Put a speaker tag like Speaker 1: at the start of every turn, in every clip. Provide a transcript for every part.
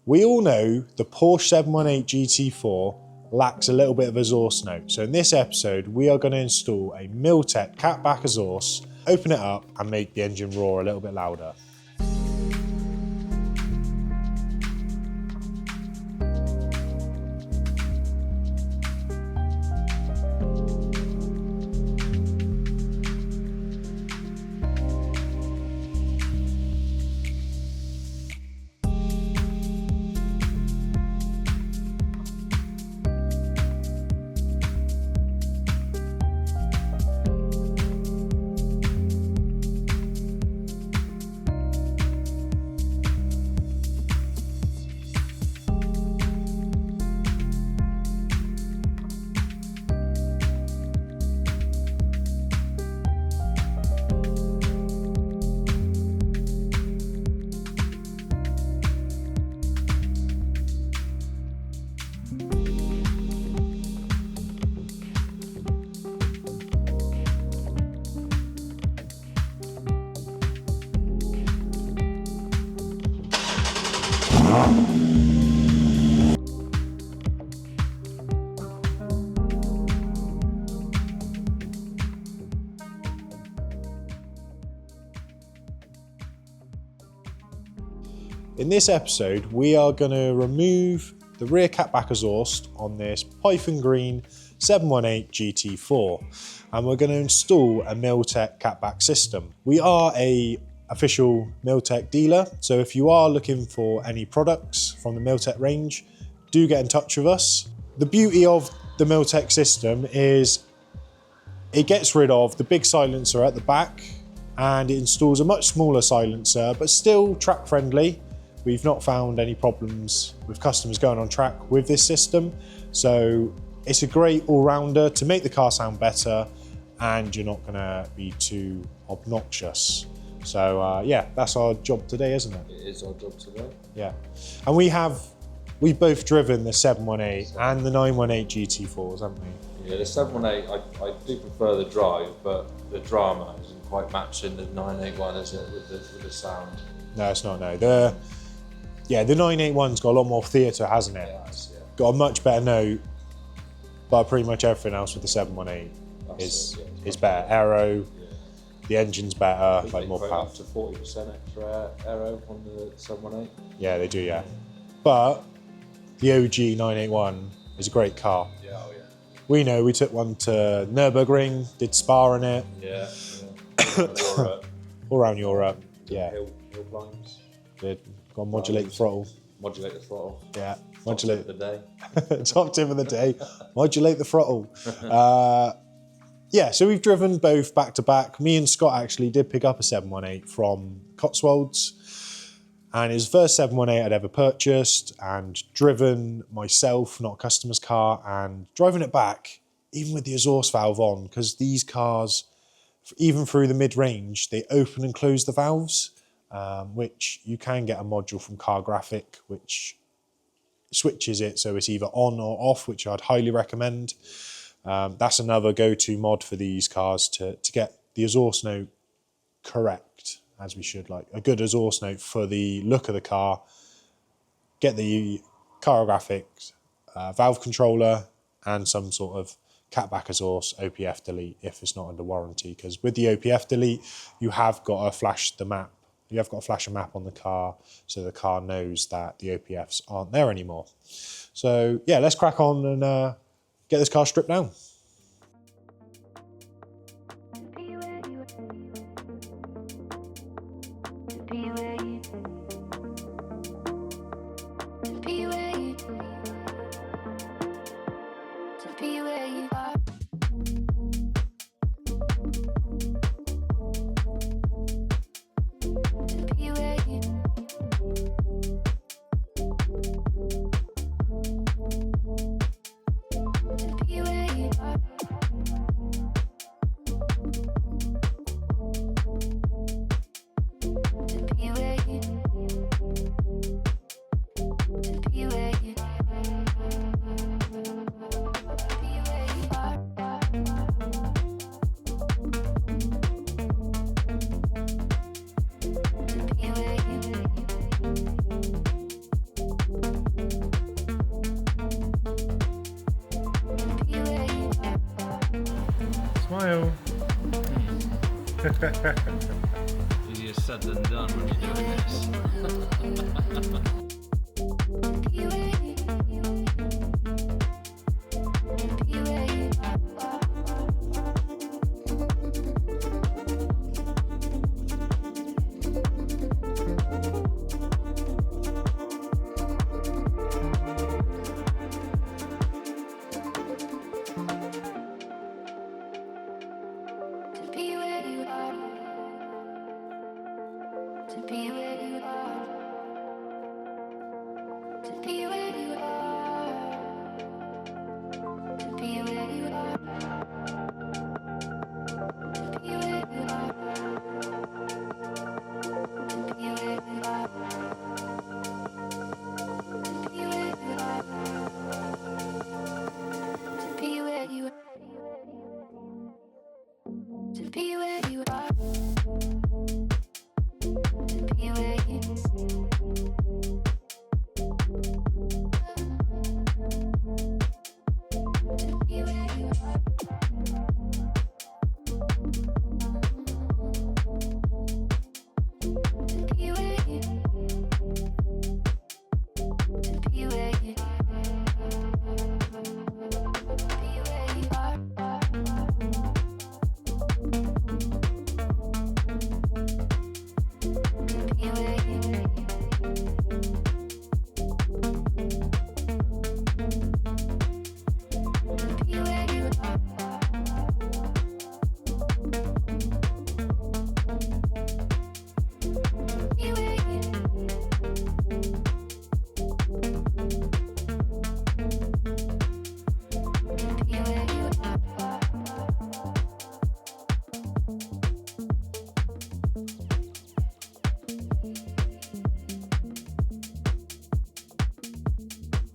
Speaker 1: We all know the Porsche 718 GT4 lacks a little bit of exhaust note. So in this episode, we are going to install a Miltek catback exhaust, open it up and make the engine roar a little bit louder. In this episode, we are going to remove the rear catback exhaust on this Python Green 718 GT4, and we're going to install a Miltek catback system. We are a official Miltek dealer, so if you are looking for any products from the Miltek range, do get in touch with us. The beauty of the Miltek system is it gets rid of the big silencer at the back and it installs a much smaller silencer, but still track friendly. We've not found any problems with customers going on track with this system. So it's a great all-rounder to make the car sound better, and you're not gonna be too obnoxious. So yeah, that's our job today, isn't it?
Speaker 2: It is our job today.
Speaker 1: Yeah. And we've both driven the 718 and the 918 GT4s, haven't we?
Speaker 2: Yeah, the 718, I do prefer the drive, but the drama isn't quite matching the 981, is it, with the sound?
Speaker 1: No, it's not, no. The 981's got a lot more theatre, hasn't it?
Speaker 2: It has, yeah.
Speaker 1: Got a much better note, but pretty much everything else with the 718 is better. Aero, the engine's better, like more power.
Speaker 2: Up to 40% extra aero on the 718.
Speaker 1: Yeah, they do, yeah. But the OG 981 is a great car.
Speaker 2: Yeah, oh yeah.
Speaker 1: We know, we took one to Nürburgring, did Spa in it.
Speaker 2: Yeah.
Speaker 1: All around Europe, yeah.
Speaker 2: Hill climbs.
Speaker 1: Did go on modulate the throttle.
Speaker 2: Modulate the throttle.
Speaker 1: Yeah,
Speaker 2: Modulate the day.
Speaker 1: Top tip of the day, modulate the throttle. Yeah, so we've driven both back to back. Me and Scott actually did pick up a 718 from Cotswolds, and it's the first 718 I'd ever purchased and driven myself, not a customer's car, and driving it back, even with the exhaust valve on, because these cars, even through the mid-range, they open and close the valves, which you can get a module from Car Graphic, which switches it so it's either on or off, which I'd highly recommend. That's another go-to mod for these cars to get the exhaust note correct, as we should, like a good exhaust note for the look of the car. Get the Car Graphics valve controller and some sort of catback exhaust OPF delete if it's not under warranty, because with the OPF delete you have got to flash the map. You have got to flash a map on the car so the car knows that the OPFs aren't there anymore. So yeah, let's crack on and get this car stripped down.
Speaker 3: To be
Speaker 1: smile.
Speaker 2: Easier said than done when you're doing this.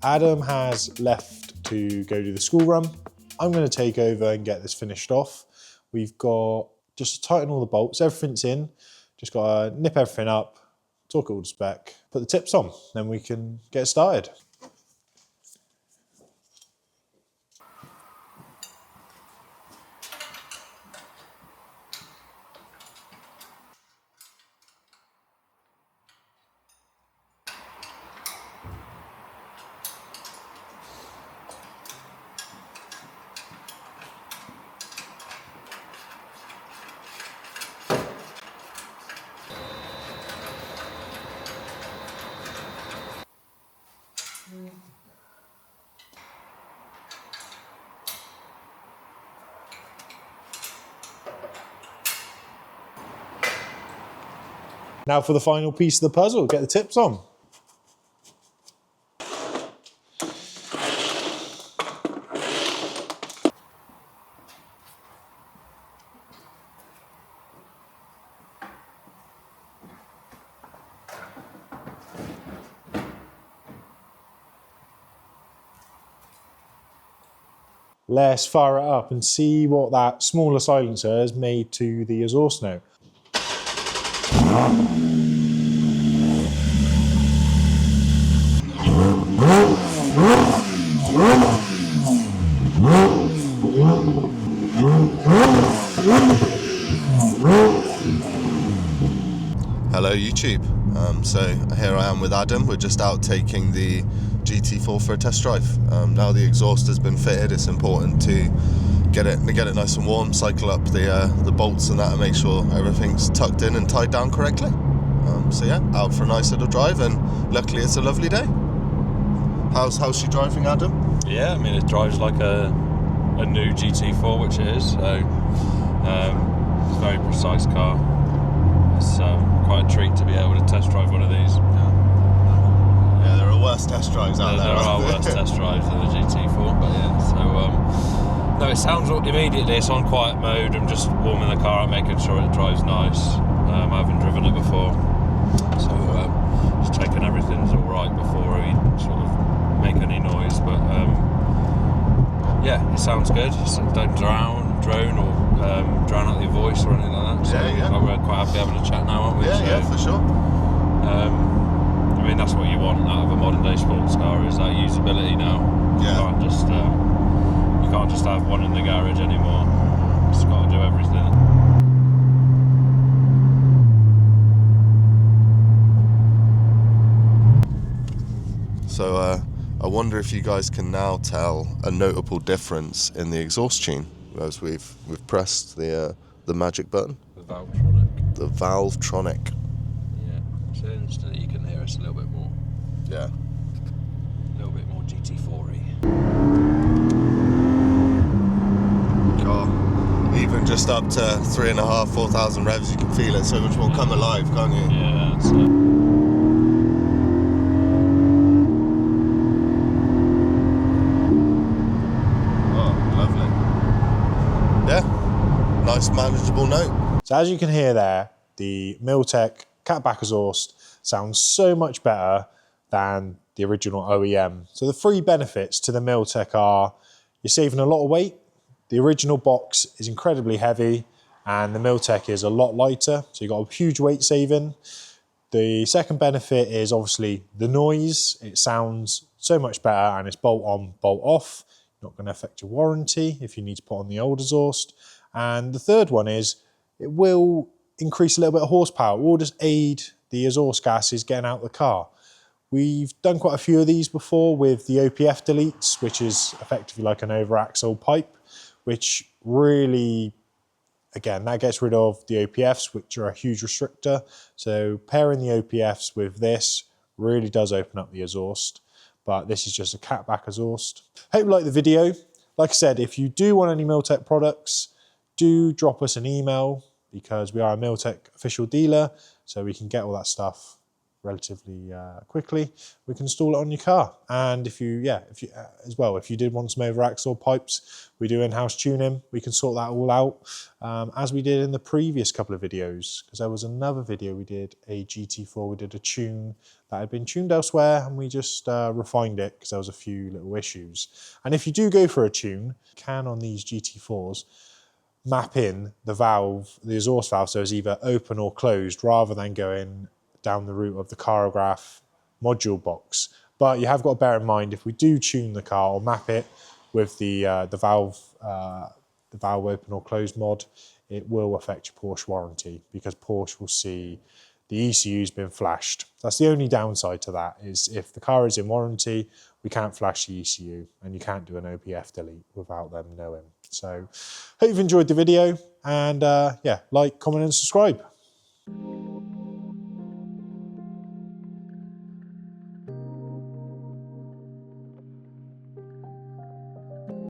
Speaker 1: Adam has left to go do the school run. I'm going to take over and get this finished off. We've got just to tighten all the bolts, everything's in. Just got to nip everything up, talk it all to spec, put the tips on, then we can get started. Now for the final piece of the puzzle, get the tips on. Let's fire it up and see what that smaller silencer has made to the exhaust note.
Speaker 3: Hello YouTube, so here I am with Adam. We're just out taking the GT4 for a test drive. Now the exhaust has been fitted, it's important to get it nice and warm, cycle up the bolts and that and make sure everything's tucked in and tied down correctly. So yeah, out for a nice little drive, and luckily it's a lovely day. How's she driving, Adam?
Speaker 2: Yeah, I mean it drives like a new GT4, which it is, so it's a very precise car. It's quite a treat to be able to test drive one of these.
Speaker 3: Yeah, there are worse test drives out there.
Speaker 2: There are worse test drives than the GT4, but yeah, so no, it sounds immediately, it's on quiet mode. I'm just warming the car up, making sure it drives nice. I haven't driven it before, so just checking everything's all right before we sort of make any noise. But yeah, it sounds good. So don't drone or drown out your voice or anything like that. So
Speaker 3: yeah.
Speaker 2: we're quite happy having a chat now, aren't we?
Speaker 3: Yeah,
Speaker 2: so,
Speaker 3: yeah, for sure.
Speaker 2: I mean, that's what you want out of a modern day sports car, is that usability now.
Speaker 3: Yeah.
Speaker 2: You can't just have one in the garage anymore. It's got to everything.
Speaker 3: So I wonder if you guys can now tell a notable difference in the exhaust tune as we've pressed the magic button.
Speaker 2: The Valvetronic.
Speaker 3: The Valvetronic.
Speaker 2: Yeah. So instantly you can hear us a little bit more.
Speaker 3: Yeah.
Speaker 2: A little bit more GT4-y.
Speaker 3: God. Even just up to 3,500, 4,000 revs, you can feel it so much more come alive, can't you?
Speaker 2: Yeah, that's it.
Speaker 3: Oh, lovely. Yeah, nice manageable note.
Speaker 1: So as you can hear there, the Miltek catback exhaust sounds so much better than the original OEM. So the three benefits to the Miltek are you're saving a lot of weight. The original box is incredibly heavy and the Miltek is a lot lighter. So you've got a huge weight saving. The second benefit is obviously the noise. It sounds so much better and it's bolt on, bolt off. Not going to affect your warranty if you need to put on the old exhaust. And the third one is it will increase a little bit of horsepower. It will just aid the exhaust gases getting out of the car. We've done quite a few of these before with the OPF deletes, which is effectively like an over-axle pipe, which really, again, that gets rid of the OPFs, which are a huge restrictor. So pairing the OPFs with this really does open up the exhaust, but this is just a catback exhaust. Hope you like the video. Like I said, if you do want any Miltek products, do drop us an email because we are a Miltek official dealer, so we can get all that stuff relatively quickly. We can install it on your car. And if you did want some over-axle pipes, we do in-house tuning. We can sort that all out, as we did in the previous couple of videos, because there was another video we did, a GT4, we did a tune that had been tuned elsewhere, and we just refined it because there was a few little issues. And if you do go for a tune, you can on these GT4s, map in the valve, the exhaust valve, so it's either open or closed, rather than going down the route of the chronograph module box. But you have got to bear in mind, if we do tune the car or map it with the valve open or closed mod, it will affect your Porsche warranty because Porsche will see the ECU's been flashed. That's the only downside to that, is if the car is in warranty, we can't flash the ECU and you can't do an OPF delete without them knowing. So hope you've enjoyed the video and yeah, like, comment and subscribe.